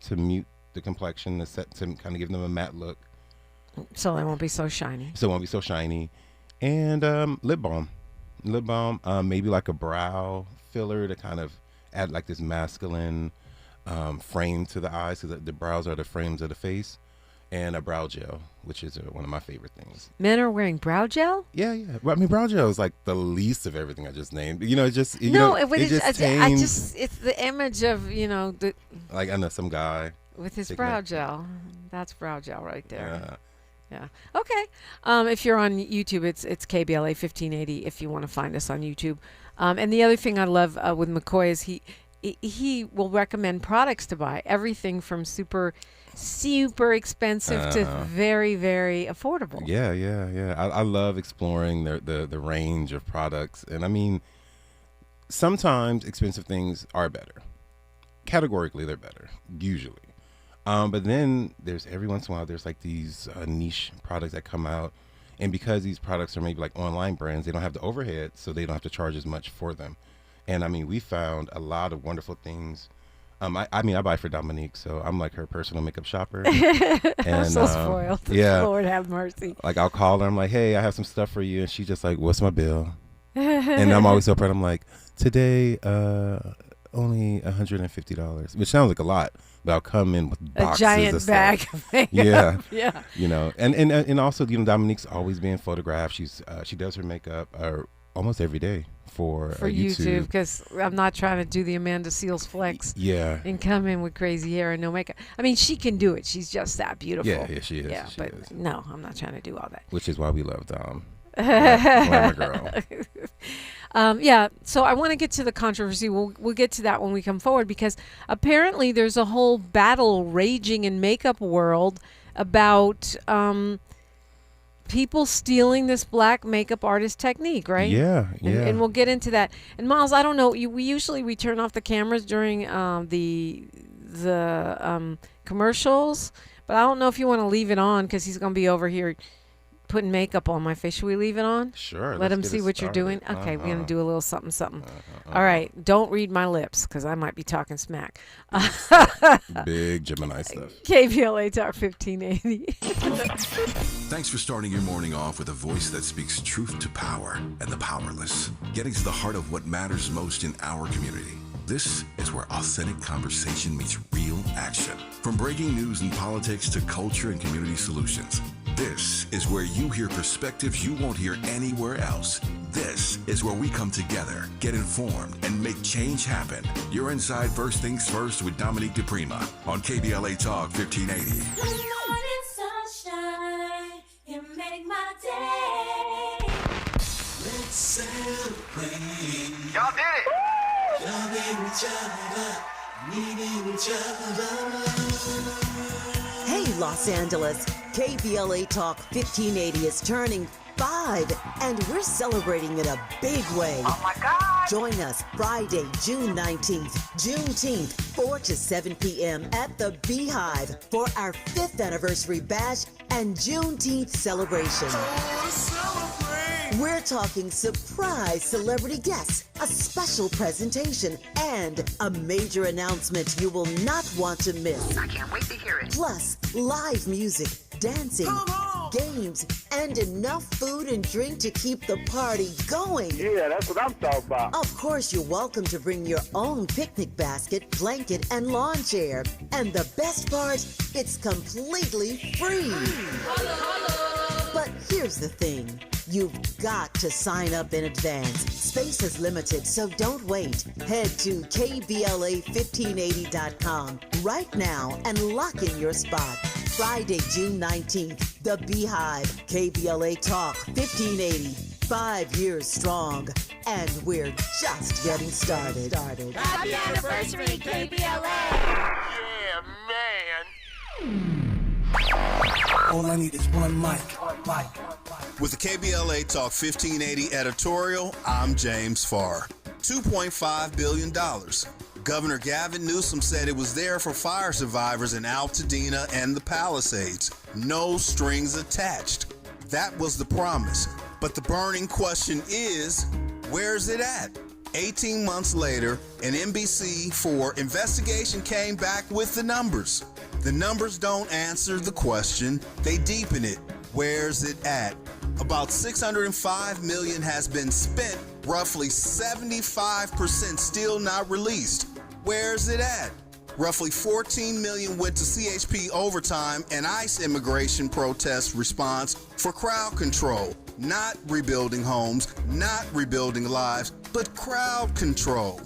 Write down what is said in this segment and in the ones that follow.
to mute the complexion, to kind of give them a matte look. So they won't be so shiny. And lip balm. Maybe like a brow filler to kind of add like this masculine frame to the eyes, because the brows are the frames of the face. And a brow gel, which is one of my favorite things. Men are wearing brow gel? Yeah. Well, I mean, brow gel is like the least of everything I just named. It just it's the image of like I know some guy with his brow gel. That's brow gel right there. Yeah. Okay. If you're on YouTube, it's KBLA 1580. If you want to find us on YouTube, and the other thing I love with MkCoi is he will recommend products to buy. Everything from super expensive to very, very affordable. Yeah. I love exploring the range of products. And I mean, sometimes expensive things are better. Categorically, they're better, usually. But then there's every once in a while, there's like these niche products that come out. And because these products are maybe like online brands, they don't have the overhead, so they don't have to charge as much for them. And I mean, we found a lot of wonderful things. I buy for Dominique, so I'm like her personal makeup shopper. And, I'm so spoiled. Yeah. Lord have mercy. Like I'll call her, I'm like, hey, I have some stuff for you. And she's just like, what's my bill? And I'm always so proud. I'm like, today, only $150, which sounds like a lot, but I'll come in with boxes a giant of bag stuff. of makeup. Yeah. And also, Dominique's always being photographed. She does her makeup almost every day for YouTube, because I'm not trying to do the Amanda Seals flex. Yeah. And come in with crazy hair and no makeup. I mean, she can do it. She's just that beautiful. Yeah, she is. Yeah, no, I'm not trying to do all that. Which is why we love Dom. Glamour girl. So I want to get to the controversy. We'll get to that when we come forward, because apparently there's a whole battle raging in makeup world about people stealing this black makeup artist technique, right? Yeah. And we'll get into that. And Miles, I don't know. We turn off the cameras during the commercials, but I don't know if you want to leave it on, because he's going to be over here putting makeup on my face. Should we leave it on? Sure. Let him see what you're doing. Okay, we're going to do a little something. All right. Don't read my lips, because I might be talking smack. Big Gemini stuff. KBLA Talk 1580. Thanks for starting your morning off with a voice that speaks truth to power and the powerless, getting to the heart of what matters most in our community. This is where authentic conversation meets real action. From breaking news and politics to culture and community solutions. This is where you hear perspectives you won't hear anywhere else. This is where we come together, get informed, and make change happen. You're inside First Things First with Dominique DePrima on KBLA Talk 1580. Good morning, sunshine. You make my day. Let's celebrate. Y'all did it. Loving each other, needing each other. Hey, Los Angeles. KBLA Talk 1580 is turning 5, and we're celebrating in a big way. Oh my God! Join us Friday, June 19th, Juneteenth, 4 to 7 p.m. at the Beehive for our 5th anniversary bash and Juneteenth celebration. We're talking surprise celebrity guests, a special presentation, and a major announcement you will not want to miss. I can't wait to hear it. Plus, live music, dancing, games, and enough food and drink to keep the party going. Yeah, that's what I'm talking about. Of course, you're welcome to bring your own picnic basket, blanket, and lawn chair. And the best part, it's completely free. But here's the thing. You've got to sign up in advance. Space is limited, so don't wait. Head to KBLA1580.com right now and lock in your spot. Friday, June 19th, The Beehive, KBLA Talk 1580. 5 years strong, and we're just getting started. Happy anniversary, KBLA. Yeah, man. All I need is one mic. With the KBLA Talk 1580 editorial, I'm James Farr. $2.5 billion. Governor Gavin Newsom said it was there for fire survivors in Altadena and the Palisades. No strings attached. That was the promise. But the burning question is, where's it at? 18 months later, an NBC4 investigation came back with the numbers. The numbers don't answer the question, they deepen it. Where's it at? About $605 million has been spent, roughly 75% still not released. Where's it at? Roughly $14 million went to CHP overtime and ICE immigration protest response for crowd control. Not rebuilding homes, not rebuilding lives, but crowd control.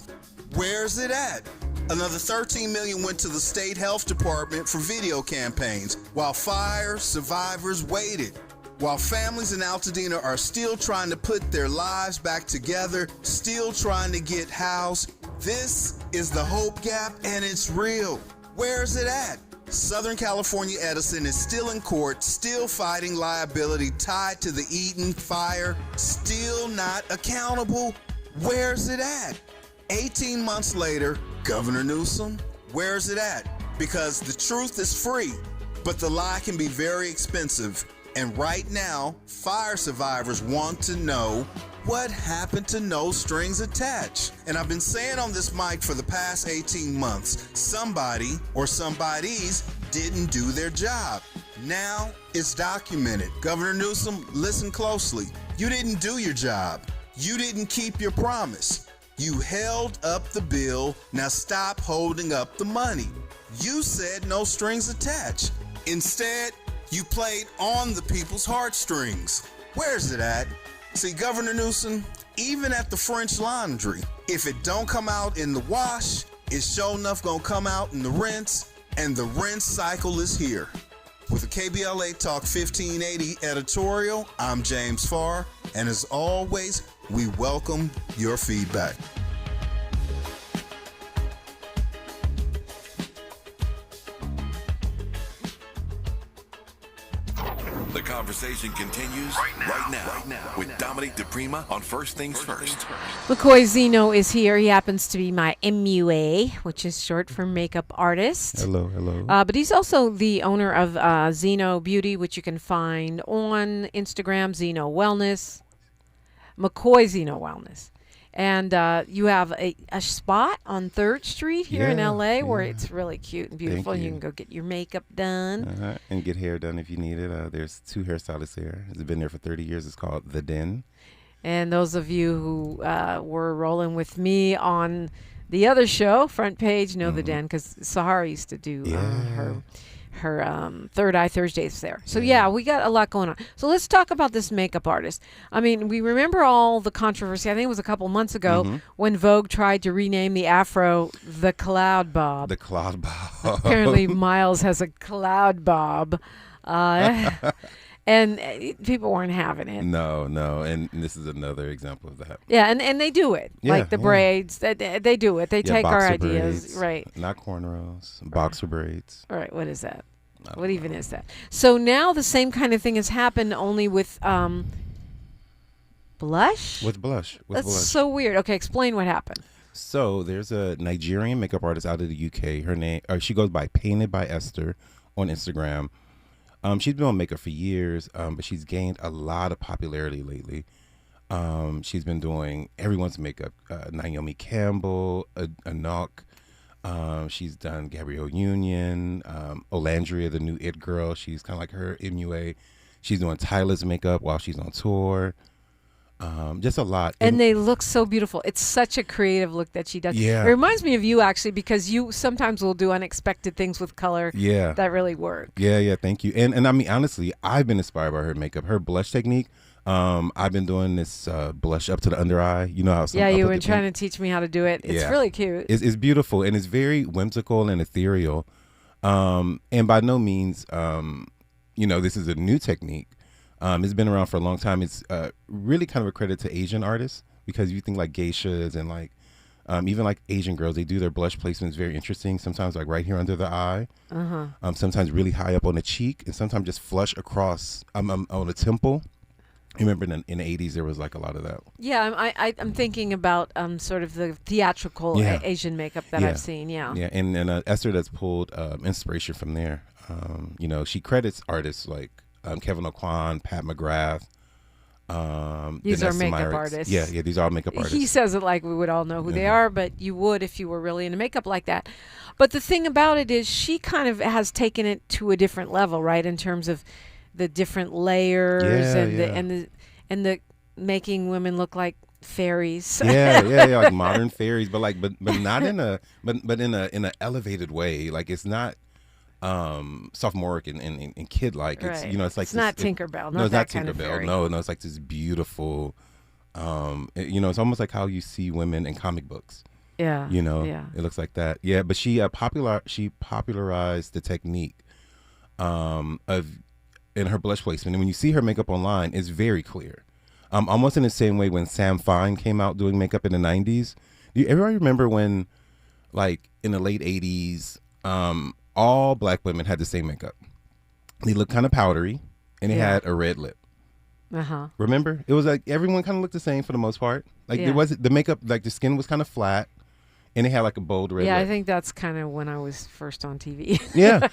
Where's it at? Another $13 million went to the state health department for video campaigns while fire survivors waited. While families in Altadena are still trying to put their lives back together, still trying to get housed, this is the hope gap and it's real. Where's it at? Southern California Edison is still in court, still fighting liability tied to the Eden fire, still not accountable. Where's it at? 18 months later, Governor Newsom, where's it at? Because the truth is free, but the lie can be very expensive. And right now, fire survivors want to know what happened to no strings attached. And I've been saying on this mic for the past 18 months, somebody or somebodies didn't do their job. Now it's documented. Governor Newsom, listen closely. You didn't do your job. You didn't keep your promise. You held up the bill. Now stop holding up the money. You said no strings attached. Instead, you played on the people's heartstrings. Where's it at? See, Governor Newsom, even at the French Laundry, if it don't come out in the wash, it's sure enough gonna come out in the rinse, and the rinse cycle is here. With the KBLA Talk 1580 editorial, I'm James Farr, and as always, we welcome your feedback. The conversation continues right now with Dominique DePrima on First Things First. MkCoi Zeno is here. He happens to be my MUA, which is short for makeup artist. Hello. But he's also the owner of Zeno Beauty, which you can find on Instagram, Zeno Wellness, MkCoi Zeno Wellness. And you have a spot on 3rd Street here in LA where it's really cute and beautiful. You can go get your makeup done. And get hair done if you need it. There's 2 hairstylists there. It's been there for 30 years. It's called The Den. And those of you who were rolling with me on the other show, Front Page, know The Den, because Sahara used to do her Third Eye Thursdays there. So we got a lot going on. So let's talk about this makeup artist. I mean, we remember all the controversy. I think it was a couple months ago when Vogue tried to rename the afro the Cloud Bob. The Cloud Bob. Apparently Miles has a Cloud Bob. And people weren't having it. No. And this is another example of that. Yeah, and they do it. Like the braids, they do it. They take our ideas. Braids, right. Not cornrows, boxer braids. All right, what is that? What even is that? So now the same kind of thing has happened, only with blush? With blush. That's so weird. Okay, explain what happened. So there's a Nigerian makeup artist out of the UK. Her name, she goes by Painted by Esther on Instagram. She's been on makeup for years, but she's gained a lot of popularity lately. She's been doing everyone's makeup. Naomi Campbell, Anok. She's done Gabrielle Union, Olandria, the new It girl. She's kind of like her MUA. She's doing Tyler's makeup while she's on tour. Just a lot. And they look so beautiful. It's such a creative look that she does. Yeah. It reminds me of you, actually, because you sometimes will do unexpected things with color that really work. Yeah, thank you. And I mean, honestly, I've been inspired by her makeup, her blush technique. I've been doing this blush up to the under eye. You know how you were trying to teach me how to do it. It's really cute. It's beautiful, and it's very whimsical and ethereal. And by no means, this is a new technique. It's been around for a long time. It's really kind of a credit to Asian artists, because you think like geishas and like even like Asian girls, they do their blush placements very interesting. Sometimes like right here under the eye, sometimes really high up on the cheek, and sometimes just flush across on the temple. I remember in the 80s there was like a lot of that. Yeah, I'm thinking about sort of the theatrical Asian makeup that I've seen. Yeah, and Esther that's pulled inspiration from there. She credits artists like Kevin O'Quan, Pat McGrath, These are Vanessa makeup Myrick's. artists. Yeah, these are all makeup artists. He says it like we would all know who they are, but you would if you were really into makeup like that. But the thing about it is she kind of has taken it to a different level, right? In terms of the different layers and the making women look like fairies. yeah, like modern fairies, but not in a in a elevated way. Like it's not sophomoric and kid like. It's Right. it's like it's not Tinkerbell. No, it's that not kind of Tinkerbell. fairy. No, it's like this beautiful. It's almost like how you see women in comic books. Yeah. Yeah. It looks like that. Yeah, but she popularized the technique of in her blush placement. And when you see her makeup online, it's very clear. Almost in the same way when Sam Fine came out doing makeup in the 90s. Do you everybody remember when, like, in the late 80s, all black women had the same makeup? They looked kind of powdery, and they had a red lip. Uh-huh. Remember? It was like everyone kind of looked the same for the most part. Like, there wasn't the makeup, like, the skin was kind of flat, and it had, like, a bold red lip. I think that's kind of when I was first on TV. Yeah.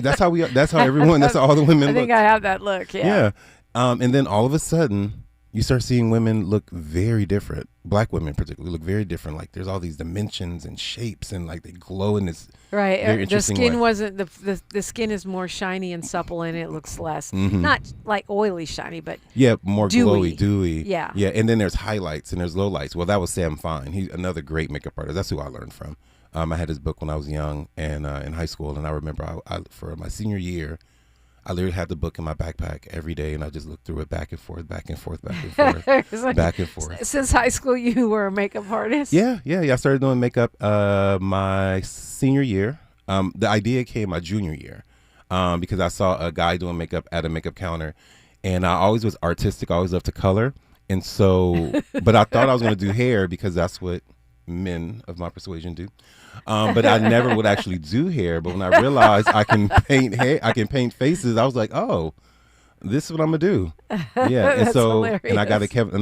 That's how all the women I think look. I have that look, Yeah. And then all of a sudden, you start seeing women look very different. Black women particularly look very different. Like there's all these dimensions and shapes, and like they glow in this right. very The interesting skin way. wasn't the skin is more shiny and supple, and it looks less Mm-hmm. not like oily shiny, but more dewy. dewy. Yeah. And then there's highlights and there's lowlights. Well, that was Sam Fine. He's another great makeup artist. That's who I learned from. I had his book when I was young and in high school, and I remember I for my senior year, I literally had the book in my backpack every day, and I just looked through it back and forth, back and forth, back and forth, It's like, back and forth. Since high school, you were a makeup artist. Yeah. I started doing makeup my senior year. The idea came my junior year because I saw a guy doing makeup at a makeup counter, and I always was artistic. I always loved to color, and so, but I thought I was going to do hair because that's what men of my persuasion do. But I never would actually do hair. But when I realized I can paint hair, I can paint faces, I was like, oh, this is what I'm gonna do. Yeah, and That's so hilarious. and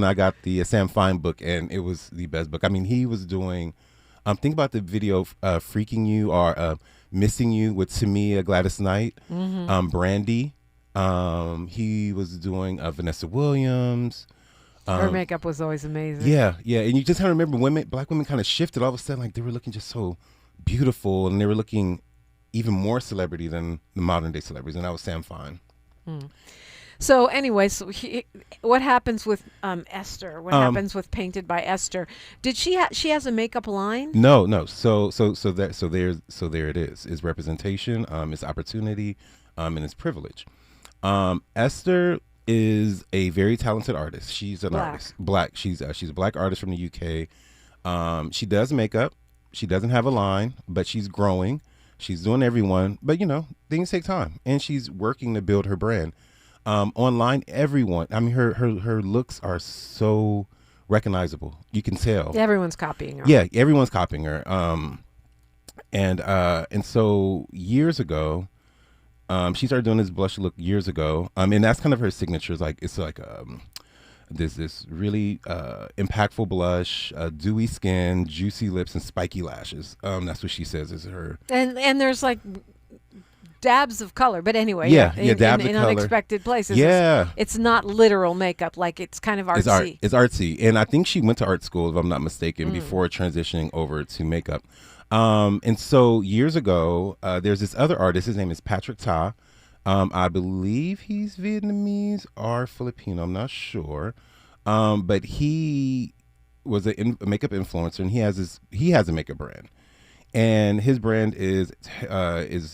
I got the Sam Fine book, and it was the best book. I mean, he was doing. Think about the video "Freaking You" or "Missing You" with Tamia Gladys Knight, Brandy. He was doing Vanessa Williams. Her makeup was always amazing. Yeah, and you just kind of remember black women kind of shifted all of a sudden, like they were looking just so beautiful, and they were looking even more celebrity than the modern day celebrities, and that was Sam Fine. So anyway, what happens with Esther? What happens with Painted by Esther? Did she she has a makeup line? No. So there it is. It's representation. It's opportunity. And it's privilege. Esther is a very talented artist. She's an artist. Black. She's a black artist from the UK. She does makeup. She doesn't have a line, but she's growing. She's doing everyone. But things take time, and she's working to build her brand. Online, everyone. I mean, her looks are so recognizable. You can tell. Everyone's copying her. Yeah, everyone's copying her. And so years ago. She started doing this blush look years ago. And that's kind of her signature. It's like this really impactful blush, dewy skin, juicy lips, and spiky lashes. That's what she says is her. And there's like dabs of color, but anyway, dabs in of color. unexpected places. Yeah, it's not literal makeup. Like it's kind of artsy. It's artsy, and I think she went to art school, if I'm not mistaken, before transitioning over to makeup. And so years ago, there's this other artist. His name is Patrick Ta. I believe he's Vietnamese or Filipino. I'm not sure. But he was a makeup influencer, and he has a makeup brand, and his brand is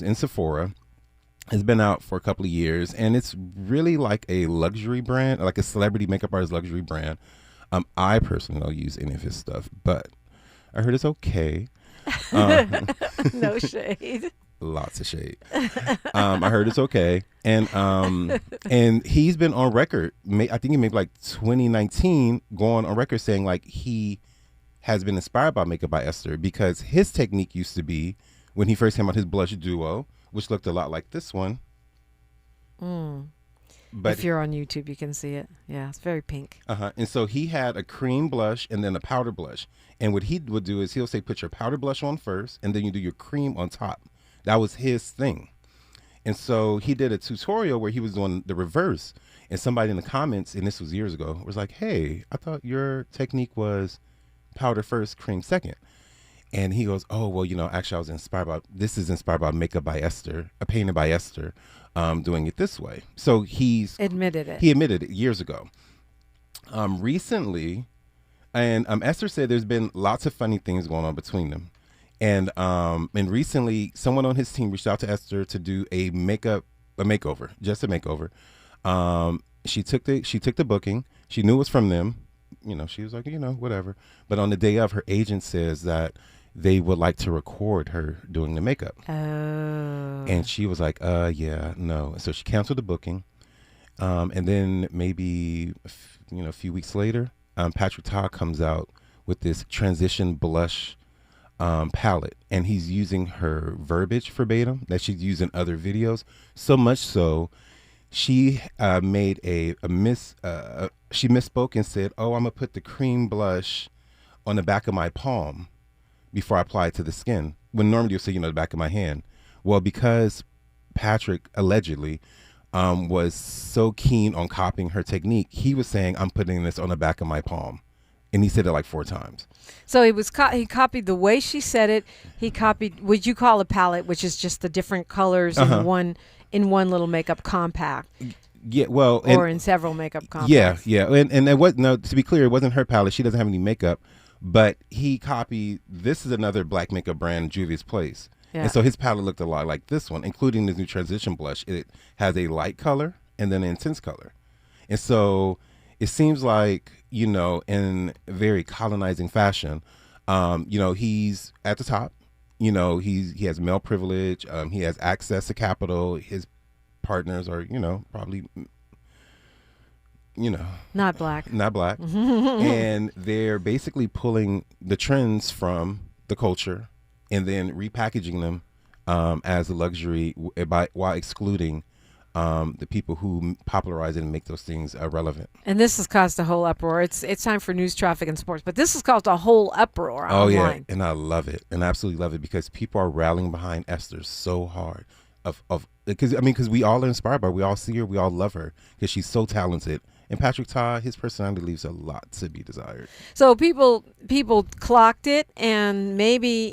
in Sephora. It's been out for a couple of years, and it's really like a luxury brand, like a celebrity makeup artist luxury brand. I personally don't use any of his stuff, but I heard it's okay. No shade. Lots of shade. I heard it's okay, and he's been on record. I think he made like 2019, going on record saying like he has been inspired by Makeup by Esther because his technique used to be when he first came out his blush duo, which looked a lot like this one. But if you're on YouTube, you can see it. Yeah, it's very pink. And so he had a cream blush and then a powder blush. And what he would do is he'll say, put your powder blush on first, and then you do your cream on top. That was his thing. And so he did a tutorial where he was doing the reverse. And somebody in the comments, and this was years ago, was like, hey, I thought your technique was powder first, cream second. And he goes, oh, well, actually I was this is inspired by Makeup by Esther, a painted by Esther, doing it this way. So he's admitted it. He admitted it years ago. Recently, and Esther said there's been lots of funny things going on between them. And recently someone on his team reached out to Esther to do a makeover, just a makeover. She took the booking. She knew it was from them. She was like, whatever. But on the day of, her agent says that they would like to record her doing the makeup. Oh. And she was like, yeah, no. So she canceled the booking. And then maybe, a few weeks later, Patrick Ta comes out with this transition blush palette. And he's using her verbiage verbatim that she's used in other videos. So much so, she made she misspoke and said, oh, I'm going to put the cream blush on the back of my palm before I apply it to the skin. When normally you'll say, the back of my hand. Well, because Patrick allegedly was so keen on copying her technique, he was saying, I'm putting this on the back of my palm. And he said it like 4 times. So he copied the way she said it. He copied, would you call a palette, which is just the different colors in one little makeup compact. Yeah, well, or in several makeup compacts. Yeah, and it was, no, to be clear, it wasn't her palette. She doesn't have any makeup, but he copied. This is another black makeup brand, Juvia's Place, and so his palette looked a lot like this one, including this new transition blush. It has a light color and then an intense color, and so it seems like in very colonizing fashion, he's at the top. He has male privilege. He has access to capital. His partners are, probably, not black. And they're basically pulling the trends from the culture and then repackaging them as a luxury while excluding the people who popularize it and make those things relevant. And this has caused a whole uproar. It's time for news, traffic, and sports, but this has caused a whole uproar online. Oh yeah, and I love it, and I absolutely love it because people are rallying behind Esther so hard. Because we all are inspired by her. We all see her. We all love her because she's so talented. And Patrick Ta, his personality leaves a lot to be desired. So people clocked it, and maybe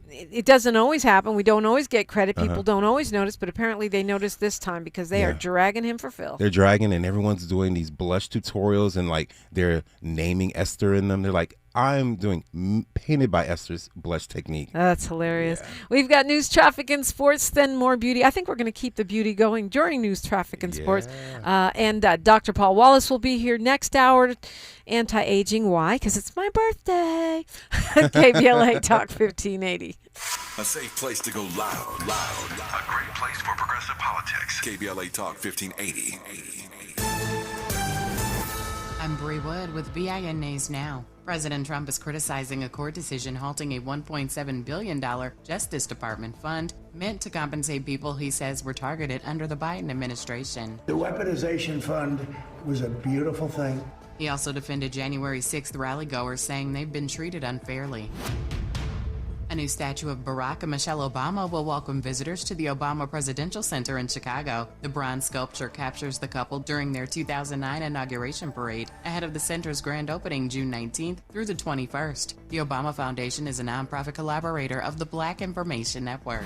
it doesn't always happen. We don't always get credit. People don't always notice, but apparently they noticed this time because they are dragging him for filth. They're dragging, and everyone's doing these blush tutorials, and like they're naming Esther in them. They're like, I'm doing painted by Esther's blush technique. That's hilarious. Yeah. We've got news, traffic, and sports, then more beauty. I think we're going to keep the beauty going during news, traffic, and sports. And Dr. Paul Wallace will be here next hour. Anti-aging. Why? Because it's my birthday. KBLA Talk 1580. A safe place to go loud. A great place for progressive politics. KBLA Talk 1580. I'm Bree Wood with BIN News Now. President Trump is criticizing a court decision halting a $1.7 billion Justice Department fund meant to compensate people he says were targeted under the Biden administration. The weaponization fund was a beautiful thing. He also defended January 6th rally-goers, saying they've been treated unfairly. A new statue of Barack and Michelle Obama will welcome visitors to the Obama Presidential Center in Chicago. The bronze sculpture captures the couple during their 2009 inauguration parade, ahead of the center's grand opening June 19th through the 21st. The Obama Foundation is a nonprofit collaborator of the Black Information Network.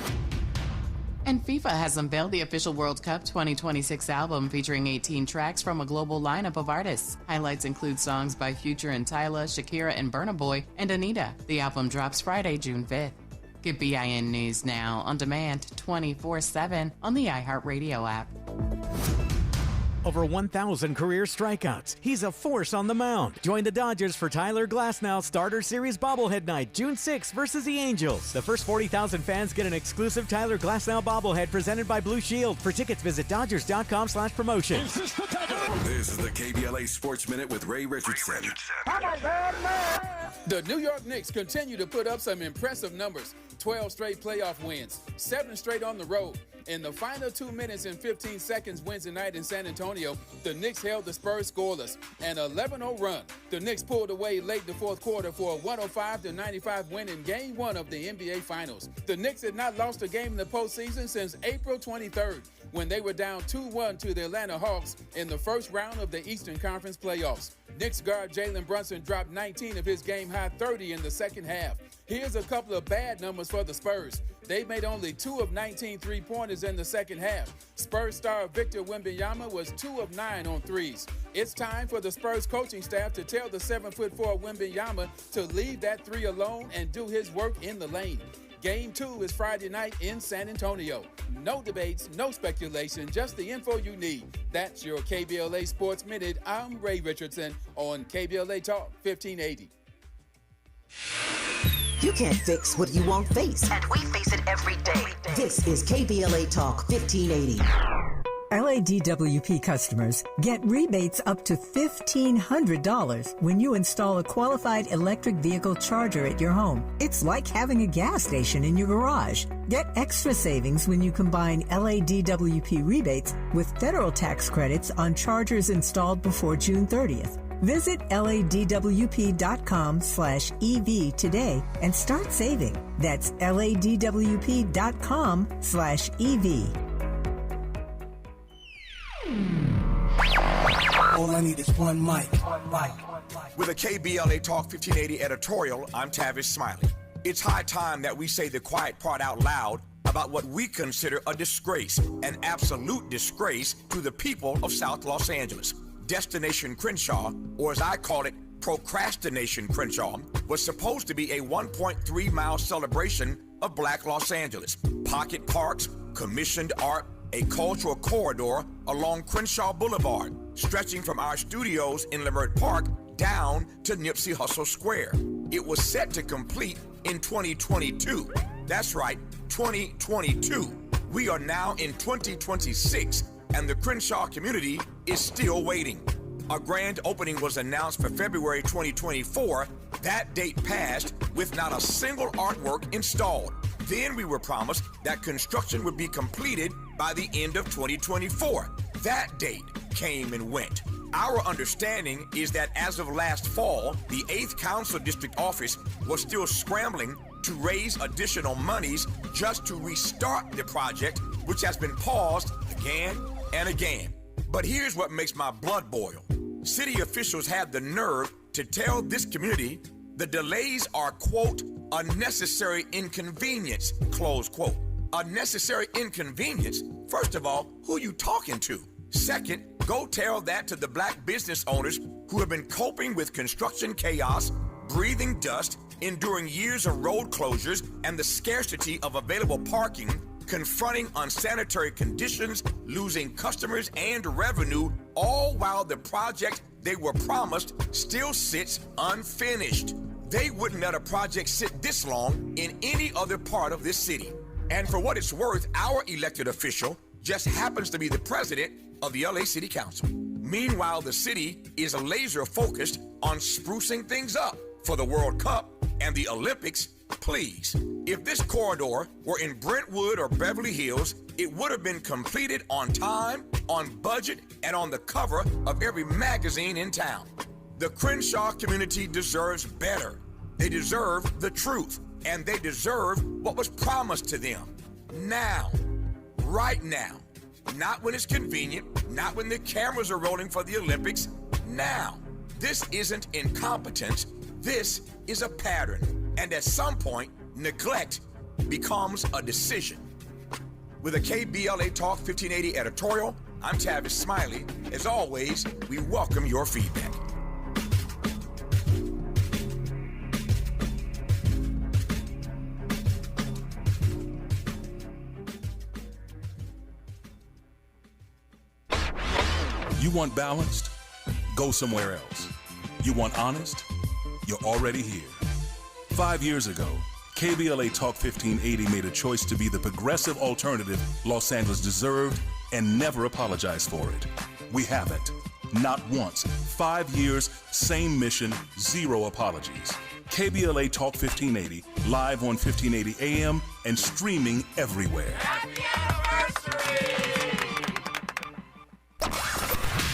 And FIFA has unveiled the official World Cup 2026 album featuring 18 tracks from a global lineup of artists. Highlights include songs by Future and Tyla, Shakira and Burna Boy, and Anita. The album drops Friday, June 5th. Get BIN News Now on demand 24/7 on the iHeartRadio app. Over 1,000 career strikeouts. He's a force on the mound. Join the Dodgers for Tyler Glasnow Starter Series Bobblehead Night, June 6th versus the Angels. The first 40,000 fans get an exclusive Tyler Glasnow bobblehead presented by Blue Shield. For tickets, visit Dodgers.com/promotion. This is the KBLA Sports Minute with Ray Richardson. The New York Knicks continue to put up some impressive numbers. 12 straight playoff wins, 7 straight on the road. In the final 2 minutes and 15 seconds Wednesday night in San Antonio, the Knicks held the Spurs scoreless, an 11-0 run. The Knicks pulled away late in the fourth quarter for a 105-95 win in Game 1 of the NBA Finals. The Knicks had not lost a game in the postseason since April 23rd, when they were down 2-1 to the Atlanta Hawks in the first round of the Eastern Conference playoffs. Knicks guard Jalen Brunson dropped 19 of his game-high 30 in the second half. Here's a couple of bad numbers for the Spurs. They made only 2 of 19 three-pointers in the second half. Spurs star Victor Wembanyama was 2 of 9 on threes. It's time for the Spurs coaching staff to tell the 7'4" Wembanyama to leave that 3 alone and do his work in the lane. Game 2 is Friday night in San Antonio. No debates, no speculation, just the info you need. That's your KBLA Sports Minute. I'm Ray Richardson on KBLA Talk 1580. You can't fix what you won't face. And we face it every day. This is KBLA Talk 1580. LADWP customers get rebates up to $1,500 when you install a qualified electric vehicle charger at your home. It's like having a gas station in your garage. Get extra savings when you combine LADWP rebates with federal tax credits on chargers installed before June 30th. Visit ladwp.com/EV today and start saving. That's ladwp.com/EV. All I need is one mic. With a KBLA Talk 1580 editorial, I'm Tavis Smiley. It's high time that we say the quiet part out loud about what we consider a disgrace, an absolute disgrace to the people of South Los Angeles. Destination Crenshaw, or as I call it, Procrastination Crenshaw, was supposed to be a 1.3-mile celebration of Black Los Angeles. Pocket parks, commissioned art, a cultural corridor along Crenshaw Boulevard, stretching from our studios in Leimert Park down to Nipsey Hussle Square. It was set to complete in 2022. That's right, 2022. We are now in 2026, and the Crenshaw community is still waiting. A grand opening was announced for February 2024. That date passed with not a single artwork installed. Then we were promised that construction would be completed by the end of 2024. That date came and went. Our understanding is that as of last fall, the 8th Council District Office was still scrambling to raise additional monies just to restart the project, which has been paused again and again. But here's what makes my blood boil. City officials had the nerve to tell this community the delays are, quote, a necessary inconvenience, close quote. A necessary inconvenience? First of all, who are you talking to? Second, go tell that to the black business owners who have been coping with construction chaos, breathing dust, enduring years of road closures and the scarcity of available parking, confronting unsanitary conditions, losing customers and revenue, all while the project they were promised still sits unfinished. They wouldn't let a project sit this long in any other part of this city. And for what it's worth, our elected official just happens to be the president of the LA City Council. Meanwhile, the city is laser focused on sprucing things up for the World Cup and the Olympics. Please, if this corridor were in Brentwood or Beverly Hills, it would have been completed on time, on budget, and on the cover of every magazine in town. The Crenshaw community deserves better. They deserve the truth, and they deserve what was promised to them. Now, right now. Not when it's convenient, not when the cameras are rolling for the Olympics. Now. This isn't incompetence. This is a pattern. And at some point, neglect becomes a decision. With a KBLA Talk 1580 editorial, I'm Tavis Smiley. As always, we welcome your feedback. You want balanced? Go somewhere else. You want honest? You're already here. 5 years ago, KBLA Talk 1580 made a choice to be the progressive alternative Los Angeles deserved and never apologized for it. We haven't. Not once. 5 years, same mission, zero apologies. KBLA Talk 1580, live on 1580 AM and streaming everywhere.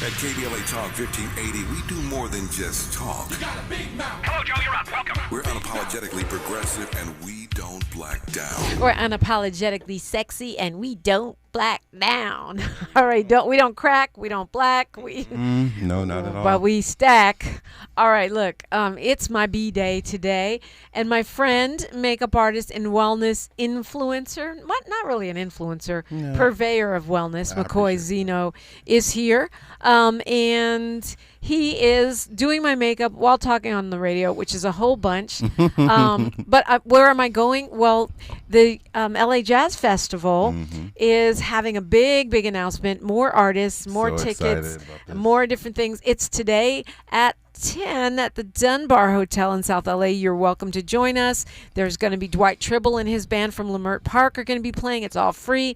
At KBLA Talk 1580, we do more than just talk. You got a big mouth. Hello, Joe, you're up. Welcome. We're unapologetically progressive and we don't black down. We're unapologetically sexy and we don't black down. All right, we don't crack, we don't black, no, not at all. But we stack. All right, look, it's my B-Day today, and my friend, makeup artist and wellness influencer, not really an influencer, purveyor of wellness, MkCoi Zeno, is here, and he is doing my makeup while talking on the radio, which is a whole bunch. But where am I going? Well, the LA Jazz Festival is having a big announcement. More artists, more tickets, more different things. It's today at 10 at the Dunbar Hotel in South LA. You're welcome to join us. There's going to be Dwight Tribble and his band from Lamert Park are going to be playing. It's all free.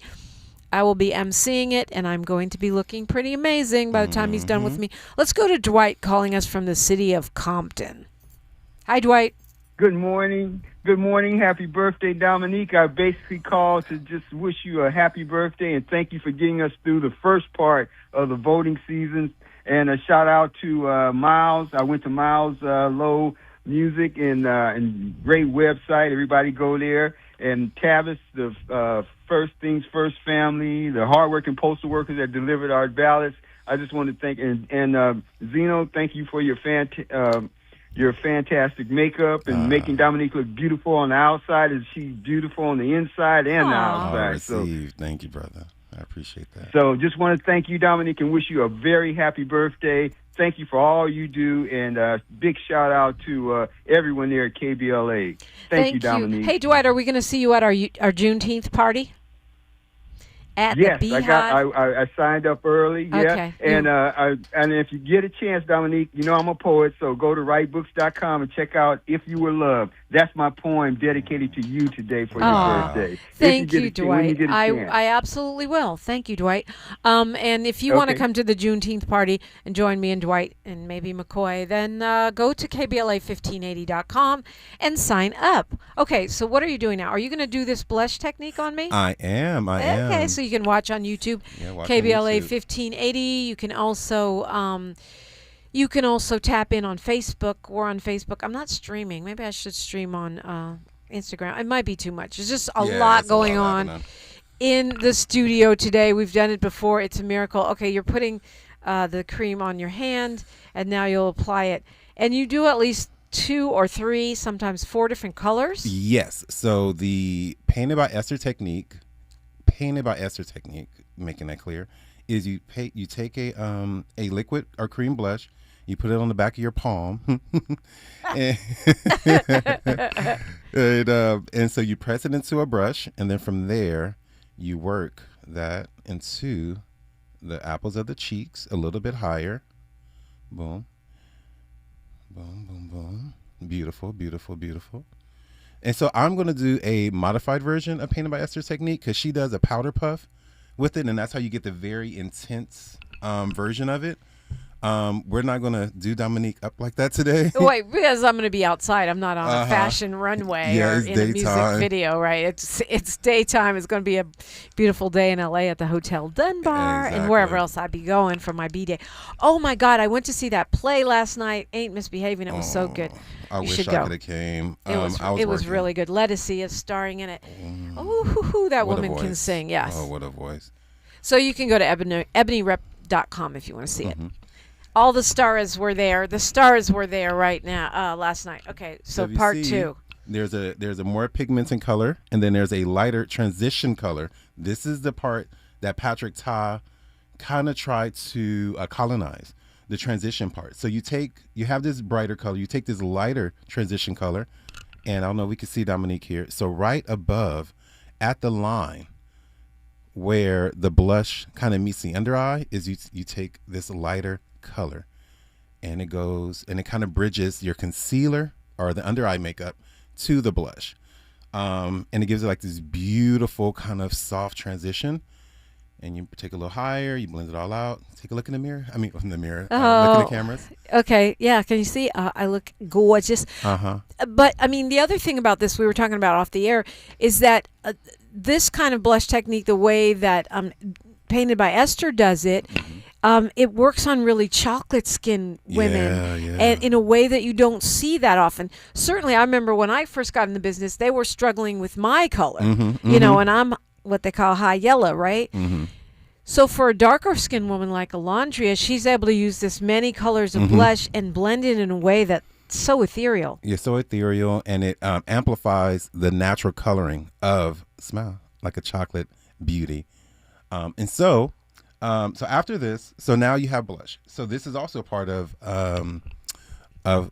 I will be emceeing it, and I'm going to be looking pretty amazing by the time he's done with me. Let's go to Dwight calling us from the city of Compton. Hi, Dwight. Good morning. Good morning. Happy birthday, Dominique. I basically called to just wish you a happy birthday and thank you for getting us through the first part of the voting season. And a shout out to Miles. I went to Miles Low Music and great website. Everybody go there. And Tavis, the First Things First family, the hardworking postal workers that delivered our ballots. I just want to thank and Zeno, thank you for your fantastic makeup and making Dominique look beautiful on the outside as she's beautiful on the inside and the outside. So thank you, brother. I appreciate that. So just want to thank you, Dominique, and wish you a very happy birthday. Thank you for all you do, and big shout out to everyone there at KBLA. Thank you, Dominique. Hey, Dwight, are we going to see you at our Juneteenth party? Yes, I signed up early. Yeah, okay. And if you get a chance, Dominique, you know I'm a poet, so go to writebooks.com and check out "If You Were Loved." That's my poem dedicated to you today for your birthday. Thank you, Dwight. I absolutely will. Thank you, Dwight. And if you want to come to the Juneteenth party and join me and Dwight and maybe MkCoi, then go to KBLA1580.com and sign up. Okay, so what are you doing now? Are you going to do this blush technique on me? I am. Okay, so you can watch on YouTube, KBLA 1580. You can also tap in on Facebook. We're on Facebook. I'm not streaming. Maybe I should stream on Instagram. It might be too much. There's just a lot going on in the studio today. We've done it before. It's a miracle. Okay, you're putting the cream on your hand, and now you'll apply it. And you do at least 2 or 3, sometimes 4 different colors? Yes. So the Painted by Esther technique, making that clear, is you take a liquid or cream blush, you put it on the back of your palm, and so you press it into a brush, and then from there you work that into the apples of the cheeks a little bit higher. Boom, boom, boom, boom. Beautiful, beautiful, beautiful. And so I'm going to do a modified version of Painted by Esther technique because she does a powder puff with it, and that's how you get the very intense version of it. We're not going to do Dominique up like that today. Wait, because I'm going to be outside. I'm not on a fashion runway or in a music video, right? It's daytime. It's going to be a beautiful day in LA at the Hotel Dunbar and wherever else I'd be going for my B-Day. Oh, my God. I went to see that play last night, Ain't Misbehaving. It was so good. I wish I could have came. It was really good. Lettucey is starring in it. Oh, that woman can sing. Yes. Oh, what a voice. So you can go to ebonyrep.com if you want to see it. All the stars were there. The stars were there right now, last night. Okay, so part 2. There's a more pigments and color, and then there's a lighter transition color. This is the part that Patrick Ta kind of tried to colonize, the transition part. So you have this brighter color. You take this lighter transition color, and I don't know if we can see Dominique here. So right above at the line where the blush kind of meets the under eye is you take this lighter color, and it goes and it kind of bridges your concealer or the under eye makeup to the blush, and it gives it like this beautiful kind of soft transition. and you take a little higher. You blend it all out. Take a look in the mirror. I mean, in the mirror. Oh, look in the cameras. Okay, yeah. Can you see? I look gorgeous. Uh-huh. But I mean, the other thing about this we were talking about off the air is that this kind of blush technique, the way that Painted by Esther does it. It works on really chocolate skin women and in a way that you don't see that often. Certainly, I remember when I first got in the business, they were struggling with my color, you know, and I'm what they call high yellow, right? So for a darker skinned woman like Alondria, she's able to use this many colors of blush and blend it in a way that's so ethereal. Yeah, so ethereal, and it amplifies the natural coloring of smile, like a chocolate beauty. And so after this, so now you have blush. So this is also part of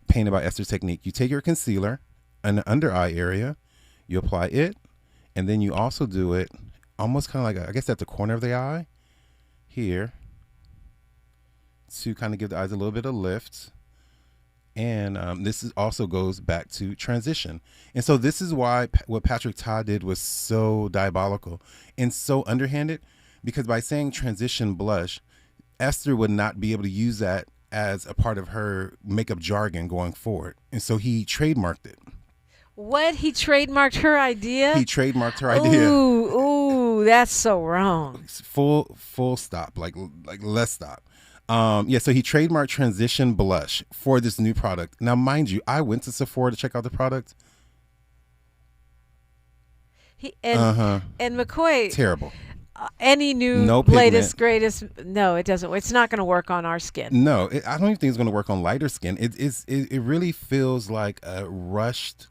Painted by Esther's technique. You take your concealer in the under eye area, you apply it, and then you also do it almost kind of like, I guess at the corner of the eye here to kind of give the eyes a little bit of lift. And this also goes back to transition. And so this is why what Patrick Ta did was so diabolical and so underhanded, because by saying transition blush, Esther would not be able to use that as a part of her makeup jargon going forward. And so he trademarked it. What? He trademarked her idea? He trademarked her idea. Ooh, that's so wrong. Full stop, like let's stop. Yeah, so he trademarked transition blush for this new product. Now, mind you, I went to Sephora to check out the product. And MkCoi, terrible. Any new latest, greatest? No, it doesn't. It's not going to work on our skin. No, I don't even think it's going to work on lighter skin. It really feels like a rushed,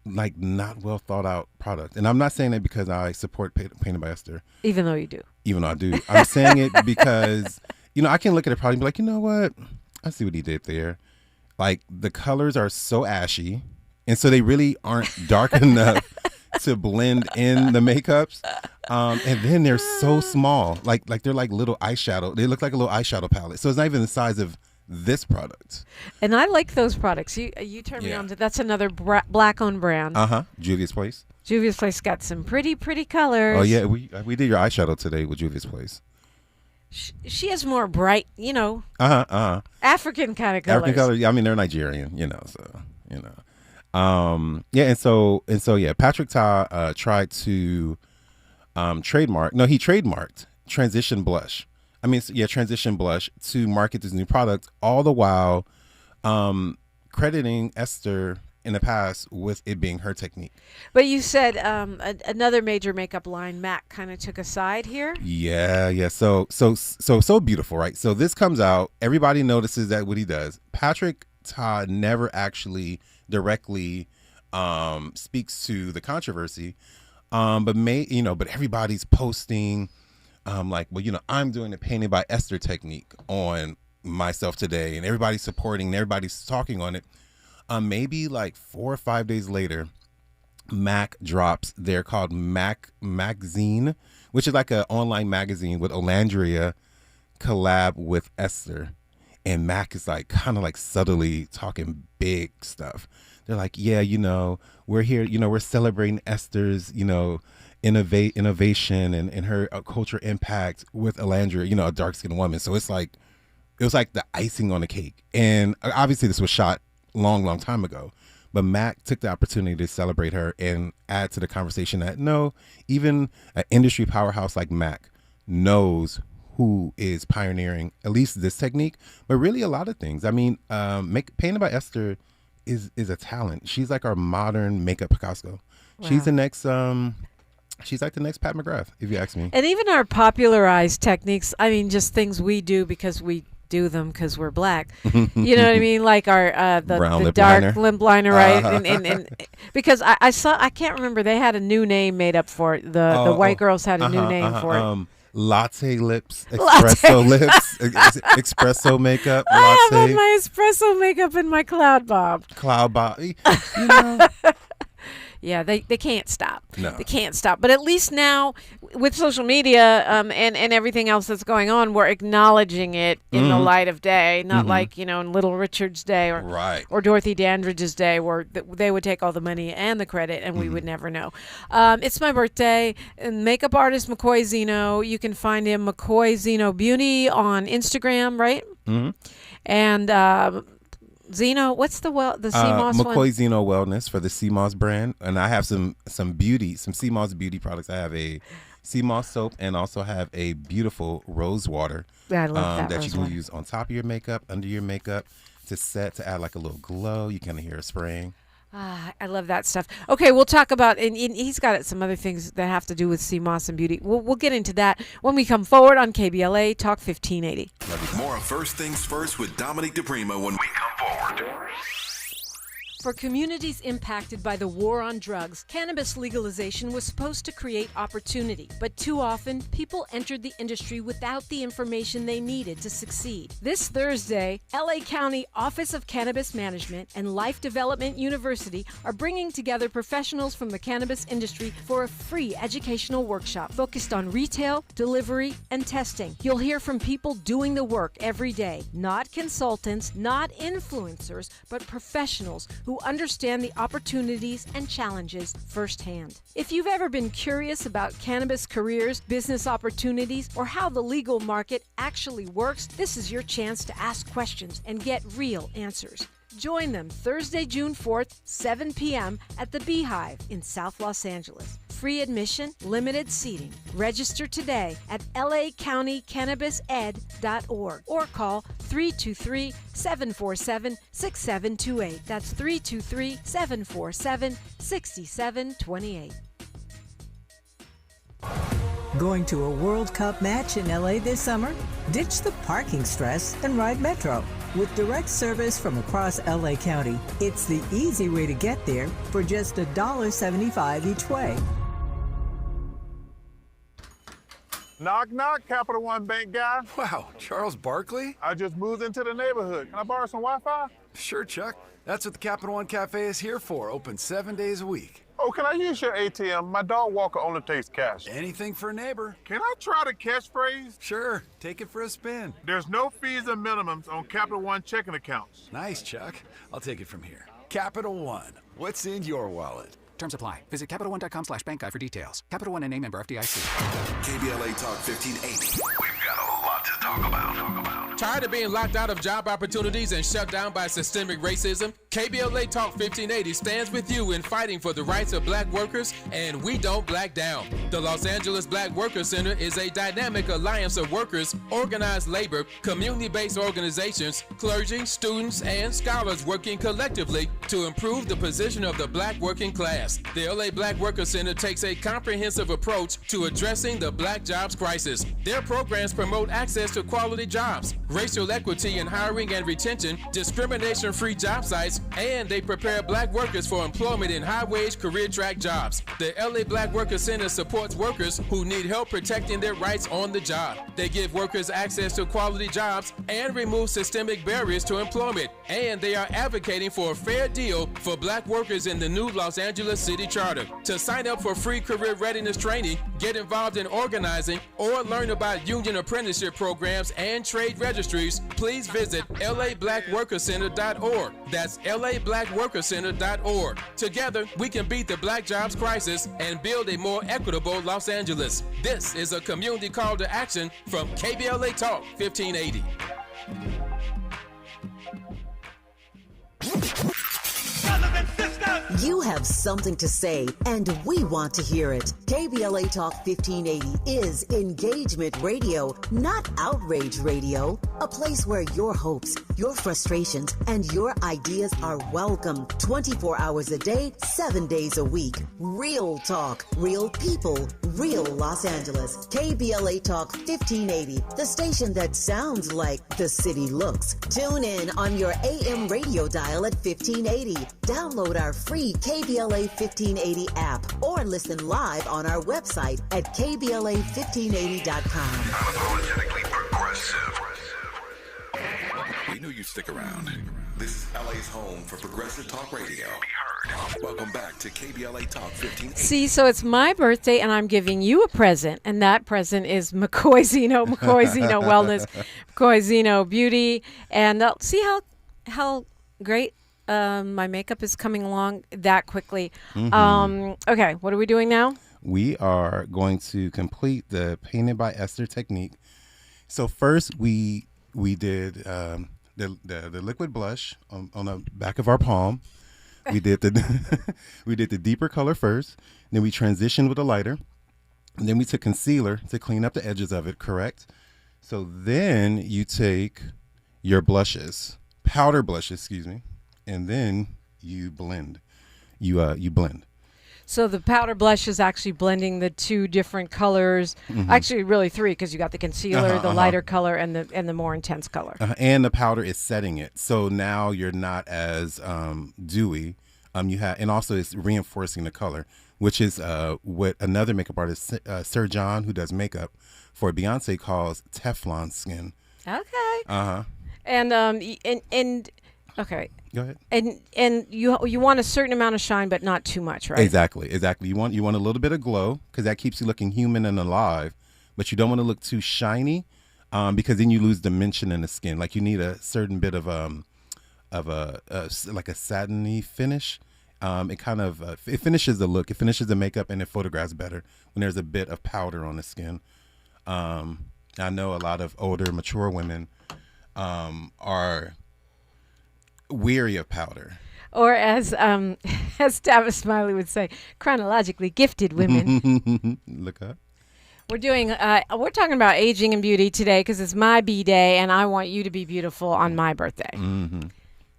like not well thought out product. And I'm not saying that because I support Painted by Esther. Even though you do. Even though I do. I'm saying it because, you know, I can look at a product and be like, you know what? I see what he did there. Like the colors are so ashy. And so they really aren't dark enough to blend in the makeups. And then they're so small. Like they're like little eyeshadow. They look like a little eyeshadow palette. So it's not even the size of this product. And I like those products. You turned me on to, that's another black owned brand. Juvia's Place. Juvia's Place got some pretty colors. Oh yeah, we did your eyeshadow today with Juvia's Place. She has more bright, you know, African kind of colors. African colors. I mean, they're Nigerian, you know, so you know. Yeah, and so yeah, Patrick Ta tried to trademark. No, he trademarked transition blush. I mean, transition blush to market this new product, all the while crediting Esther in the past with it being her technique. But you said another major makeup line, MAC, kind of took a side here. Yeah. So beautiful, right? So this comes out, everybody notices that what he does. Patrick Ta never actually directly speaks to the controversy, but everybody's posting like, well, you know, I'm doing the Painted by Esther technique on myself today, and everybody's supporting, and everybody's talking on it. Maybe like 4 or 5 days later, MAC drops. They're called MAC Magazine, which is like an online magazine with Olandria collab with Esther. And MAC is like kind of like subtly talking big stuff. They're like, yeah, you know, we're here, you know, we're celebrating Esther's, you know, innovation and her culture impact with Olandria, you know, a dark-skinned woman. So it was like the icing on the cake. And obviously this was shot long time ago, but MAC took the opportunity to celebrate her and add to the conversation that no, even an industry powerhouse like MAC knows who is pioneering at least this technique, but really a lot of things. I mean, Painted by Esther is a talent. She's like our modern makeup Picasso. Wow. She's the next she's like the next Pat McGrath, if you ask me. And even our popularized techniques, I mean, just things we do because we do them because we're black. You know what I mean? Like our the dark lip liner, right? And because I can't remember, they had a new name made up for it. The white girls had a new name for it. Latte lips, espresso lips, espresso makeup. Latte. I have on my espresso makeup and my cloud bob. You know. Yeah, they can't stop. No. They can't stop. But at least now, with social media and everything else that's going on, we're acknowledging it in the light of day, not like, in Little Richard's day or Dorothy Dandridge's day, where they would take all the money and the credit, and we would never know. It's my birthday. And makeup artist MkCoi Zeno. You can find him MkCoi Zeno Beauty on Instagram, right? Mm-hmm. And Zeno, what's the sea moss one? MkCoi Zeno Wellness for the sea moss brand, and I have some sea moss beauty products. I have a sea moss soap and also have a beautiful rose water I love that you can use on top of your makeup, under your makeup, to add like a little glow. You kind of hear it spraying. I love that stuff. Okay, we'll talk about, and he's got some other things that have to do with sea moss and beauty. We'll get into that when we come forward on KBLA Talk 1580. More of First Things First with Dominique DePrima when we come forward. For communities impacted by the war on drugs, cannabis legalization was supposed to create opportunity. But too often, people entered the industry without the information they needed to succeed. This Thursday, LA County Office of Cannabis Management and Life Development University are bringing together professionals from the cannabis industry for a free educational workshop focused on retail, delivery, and testing. You'll hear from people doing the work every day, not consultants, not influencers, but professionals who understand the opportunities and challenges firsthand. If you've ever been curious about cannabis careers, business opportunities, or how the legal market actually works, this is your chance to ask questions and get real answers. Join them Thursday, June 4th, 7 p.m. at the Beehive in South Los Angeles. Free admission, limited seating. Register today at lacountycannabised.org or call 323-747-6728. That's 323-747-6728. Going to a World Cup match in LA this summer? Ditch the parking stress and ride Metro. With direct service from across LA County, it's the easy way to get there for just $1.75 each way. Knock, knock, Capital One Bank guy. Wow, Charles Barkley? I just moved into the neighborhood. Can I borrow some Wi-Fi? Sure, Chuck. That's what the Capital One Cafe is here for, open 7 days a week. Oh, can I use your ATM? My dog walker only takes cash. Anything for a neighbor. Can I try the catchphrase? Sure, take it for a spin. There's no fees and minimums on Capital One checking accounts. Nice, Chuck. I'll take it from here. Capital One, what's in your wallet? Terms apply. Visit CapitalOne.com/bank guide for details. Capital One and a member FDIC. KBLA Talk 1580. We've got a lot to talk about. Tired of being locked out of job opportunities and shut down by systemic racism? KBLA Talk 1580 stands with you in fighting for the rights of black workers, and we don't black down. The Los Angeles Black Workers Center is a dynamic alliance of workers, organized labor, community-based organizations, clergy, students, and scholars working collectively to improve the position of the black working class. The LA Black Workers Center takes a comprehensive approach to addressing the black jobs crisis. Their programs promote access to quality jobs, racial equity in hiring and retention, discrimination-free job sites, and they prepare black workers for employment in high-wage career track jobs. The LA Black Workers Center supports workers who need help protecting their rights on the job. They give workers access to quality jobs and remove systemic barriers to employment. And they are advocating for a fair deal for black workers in the new Los Angeles City Charter. To sign up for free career readiness training, get involved in organizing, or learn about union apprenticeship programs and trade registries, please visit lablackworkercenter.org. That's lablackworkercenter.org. Together, we can beat the black jobs crisis and build a more equitable Los Angeles. This is a community call to action from KBLA Talk 1580. You have something to say, and we want to hear it. KBLA Talk 1580 is engagement radio, not outrage radio. A place where your hopes, your frustrations, and your ideas are welcome 24 hours a day, 7 days a week. Real talk, real people, real Los Angeles. KBLA Talk 1580, the station that sounds like the city looks. Tune in on your AM radio dial at 1580. Download our free KBLA 1580 app or listen live on our website at KBLA1580.com. Unapologetically progressive. We knew you'd stick around. This is LA's home for progressive talk radio. Be heard. Welcome back to KBLA Talk 1580. See, so it's my birthday, and I'm giving you a present, and that present is MkCoi Zeno, MkCoi Zeno Wellness, MkCoi Zeno Beauty, and see how great my makeup is coming along that quickly. Okay, what are we doing now? We are going to complete the Painted by Esther technique. So first, we did the liquid blush on the back of our palm. We did the deeper color first. Then we transitioned with a lighter. And then we took concealer to clean up the edges of it. Correct. So then you take your blushes, powder blushes, excuse me, and then you blend. You blend. So the powder blush is actually blending the two different colors. Actually, really three, because you got the concealer, the lighter color, and the more intense color. And the powder is setting it, so now you're not as dewy. And also it's reinforcing the color, which is what another makeup artist, Sir John, who does makeup for Beyonce, calls Teflon skin. Okay. And okay. Go ahead. And you want a certain amount of shine, but not too much, right? Exactly. You want a little bit of glow, because that keeps you looking human and alive, but you don't want to look too shiny, because then you lose dimension in the skin. Like you need a certain bit of like a satiny finish. It kind of it finishes the look, it finishes the makeup, and it photographs better when there's a bit of powder on the skin. I know a lot of older, mature women are weary of powder, or as Tavis Smiley would say, chronologically gifted women. Look up. We're talking about aging and beauty today because it's my B-day, and I want you to be beautiful on my birthday.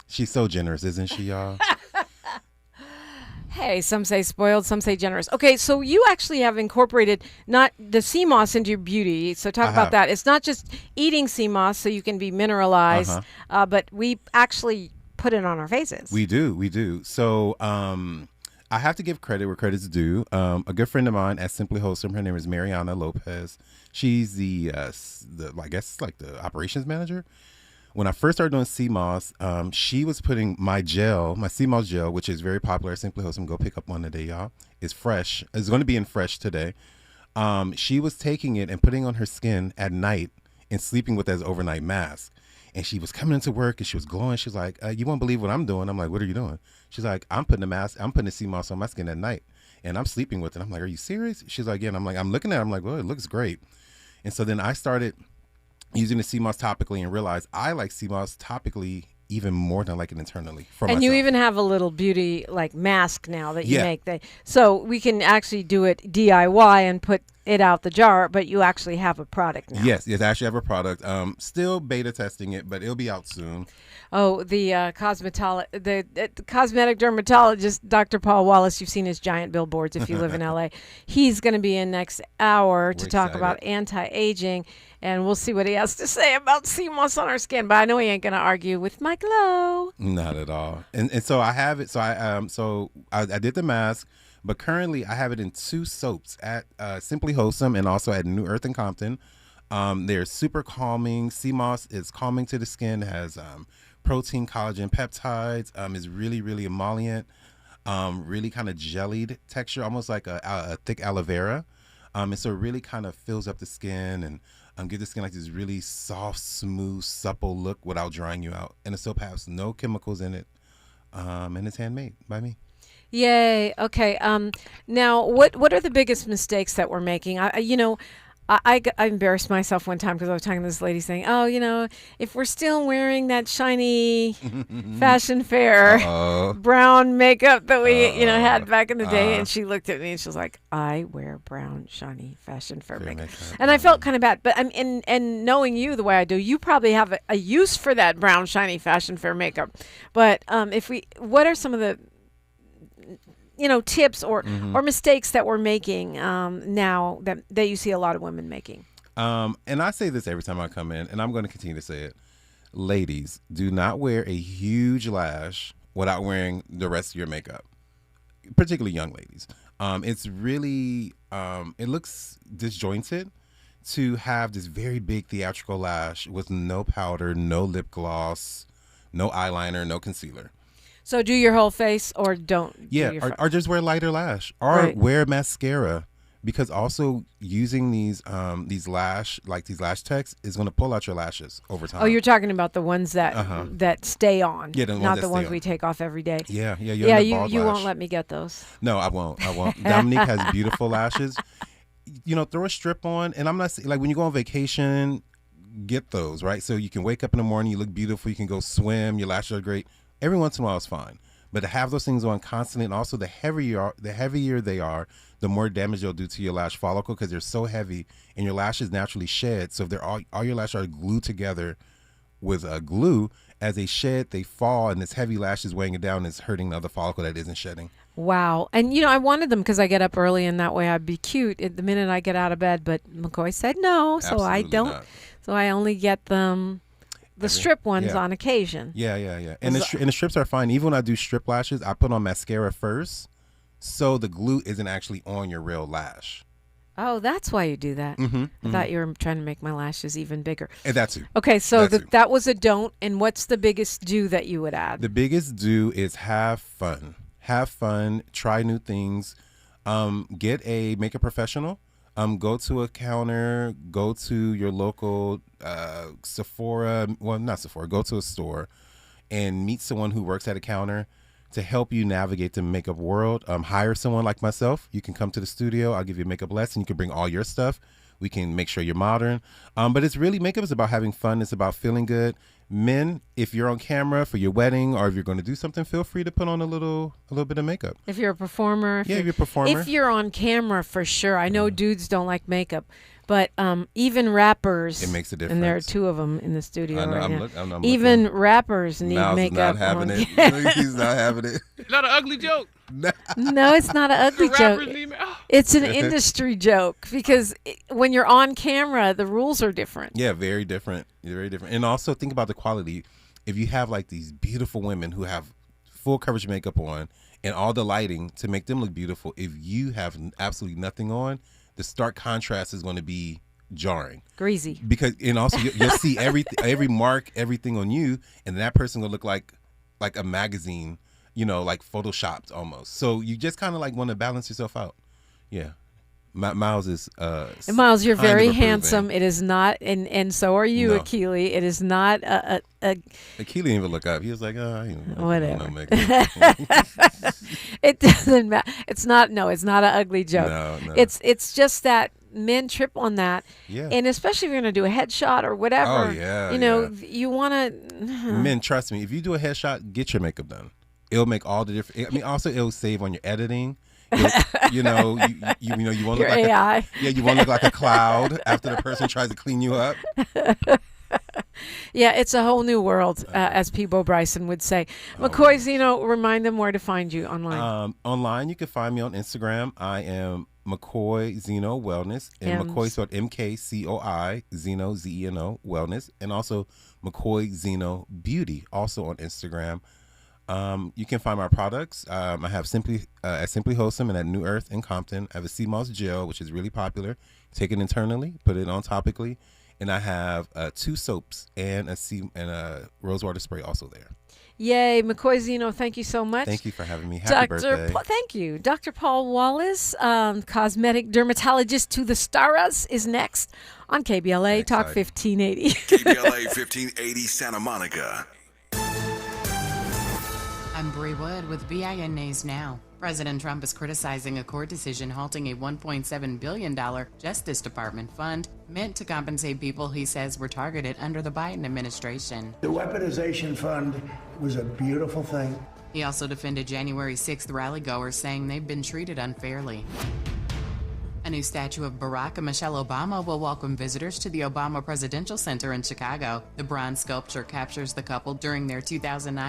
She's so generous, isn't she, y'all? Hey, some say spoiled, some say generous. Okay, so you actually have incorporated not the sea moss into your beauty. So talk about that. It's not just eating sea moss so you can be mineralized, but we actually put it on our faces. We do. So I have to give credit where credit's due. A good friend of mine at Simply Wholesome, her name is Mariana Lopez. She's the I guess like the operations manager. When I first started doing sea moss, she was putting my sea moss gel, which is very popular at Simply Wholesome. Go pick up one today, y'all. It's fresh. It's going to be in fresh today. She was taking it and putting on her skin at night and sleeping with it as overnight mask. And she was coming into work and she was glowing. She's like, you won't believe what I'm doing. I'm like, what are you doing? She's like, I'm putting the sea moss on my skin at night and I'm sleeping with it. I'm like, are you serious? She's like, yeah. And I'm like, I'm looking at it. I'm like, well, it looks great. And so then I started using the sea moss topically and realized I like sea moss topically even more than I like it internally for myself. And you even have a little beauty like mask now that you make. So we can actually do it DIY and put it out the jar, but you actually have a product now. Yes, I actually have a product. Still beta testing it, but it'll be out soon. Oh, the cosmetic dermatologist, Dr. Paul Wallace, you've seen his giant billboards if you live in LA. He's going to be in next hour to talk about anti-aging, and we'll see what he has to say about sea moss on our skin. But I know he ain't going to argue with my glow. Not at all. And so I have it. So I did the mask, but currently I have it in 2 soaps at Simply Wholesome and also at New Earth in Compton. They're super calming. Sea moss is calming to the skin, has protein, collagen, peptides, is really, really emollient, really kind of jellied texture, almost like a thick aloe vera. And so it really kind of fills up the skin and give the skin like this really soft, smooth, supple look without drying you out. And the soap has no chemicals in it, and it's handmade by me. Yay. Okay. Now, what are the biggest mistakes that we're making? I embarrassed myself one time because I was talking to this lady saying, if we're still wearing that shiny fashion fair brown makeup that we, had back in the day. And she looked at me and she was like, I wear brown, shiny fashion fair makeup. And I felt kind of bad. But and knowing you the way I do, you probably have a use for that brown, shiny fashion fair makeup. But what are some of the tips or mistakes that we're making now that you see a lot of women making? And I say this every time I come in, and I'm going to continue to say it. Ladies, do not wear a huge lash without wearing the rest of your makeup, particularly young ladies. It's really, it looks disjointed to have this very big theatrical lash with no powder, no lip gloss, no eyeliner, no concealer. So do your whole face or don't. Yeah, do your or just wear lighter lash or Right. wear mascara, because also using these lash techs is going to pull out your lashes over time. Oh, you're talking about the ones that stay on, Yeah, the ones not that the stay ones on. we take off every day. Yeah. Yeah, bald you lash. won't let me get those. No, I won't. Dominique has beautiful lashes. Throw a strip on, and I'm not like when you go on vacation, get those, right? So you can wake up in the morning, you look beautiful, you can go swim, your lashes are great. Every once in a while is fine. But to have those things on constantly, and also the heavier they are, the more damage they'll do to your lash follicle, because they're so heavy and your lashes naturally shed. So if they're all your lashes are glued together with glue, as they shed, they fall, and this heavy lash is weighing it down and it's hurting the other follicle that isn't shedding. Wow. And, I wanted them because I get up early and that way I'd be cute at the minute I get out of bed. But MkCoi said no, so I Absolutely don't. not. So I only get them, the strip ones on occasion. Yeah. And the strips are fine. Even when I do strip lashes, I put on mascara first, so the glue isn't actually on your real lash. Oh, that's why you do that. Mm-hmm, I thought you were trying to make my lashes even bigger. And that too. Okay, so That too. that was a don't. And what's the biggest do that you would add? The biggest do is have fun. Have fun. Try new things. Get a makeup professional. Go to a counter. Go to your local Sephora. Well, not Sephora. Go to a store and meet someone who works at a counter to help you navigate the makeup world. Hire someone like myself. You can come to the studio. I'll give you a makeup lesson. You can bring all your stuff. We can make sure you're modern. But it's really, makeup is about having fun. It's about feeling good. Men, if you're on camera for your wedding or if you're going to do something, feel free to put on a little bit of makeup. If you're a performer. If you're a performer. If you're on camera, for sure. I know dudes don't like makeup. But even rappers, it makes a difference. And there are two of them in the studio right now. I'm even rappers need Miles makeup. is not having it. He's not having it. Not an ugly joke. No, it's not an ugly joke. Rappers need It's an industry joke because when you're on camera, the rules are different. Yeah, very different. Very different. And also think about the quality. If you have like these beautiful women who have full coverage makeup on and all the lighting to make them look beautiful, if you have absolutely nothing on, the stark contrast is going to be jarring, greasy. Because and also you'll see every mark, everything on you, and that person will look like a magazine, like photoshopped almost. So you just kind of like want to balance yourself out. Yeah, Miles is. And Miles, you're kind very of approving. handsome. It is not, and so are you, No. Akili. It is not a Akili didn't even look up. He was like, whatever. No makeup. It doesn't matter. It's not. No, it's not an ugly joke. No. It's just that men trip on that. Yeah. And especially if you're going to do a headshot or whatever. Oh, yeah, you want to. Men, trust me. If you do a headshot, get your makeup done. It'll make all the difference. I mean, also it'll save on your editing. You want to look like AI. You want to look like a cloud after the person tries to clean you up. Yeah, it's a whole new world, as Peebo Bryson would say. MkCoi Zeno, remind them where to find you online. Online, you can find me on Instagram. I am MkCoi Zeno Wellness, and MkCoi spelled MkCoi Zeno Zeno Wellness, and also MkCoi Zeno Beauty, also on Instagram. You can find my products. I have at Simply Wholesome and at New Earth in Compton. I have a sea moss gel, which is really popular. Take it internally, put it on topically, and I have 2 soaps and a rosewater spray also there. Yay, MkCoi Zeno, thank you so much. Thank you for having me. Happy birthday. Thank you. Dr. Paul Wallace, cosmetic dermatologist to the stars, is next on KBLA Talk 1580. KBLA 1580 Santa Monica. I'm Bree Wood with BIN News Now. President Trump is criticizing a court decision halting a $1.7 billion Justice Department fund meant to compensate people he says were targeted under the Biden administration. The weaponization fund was a beautiful thing. He also defended January 6th rally goers, saying they've been treated unfairly. A new statue of Barack and Michelle Obama will welcome visitors to the Obama Presidential Center in Chicago. The bronze sculpture captures the couple during their 2009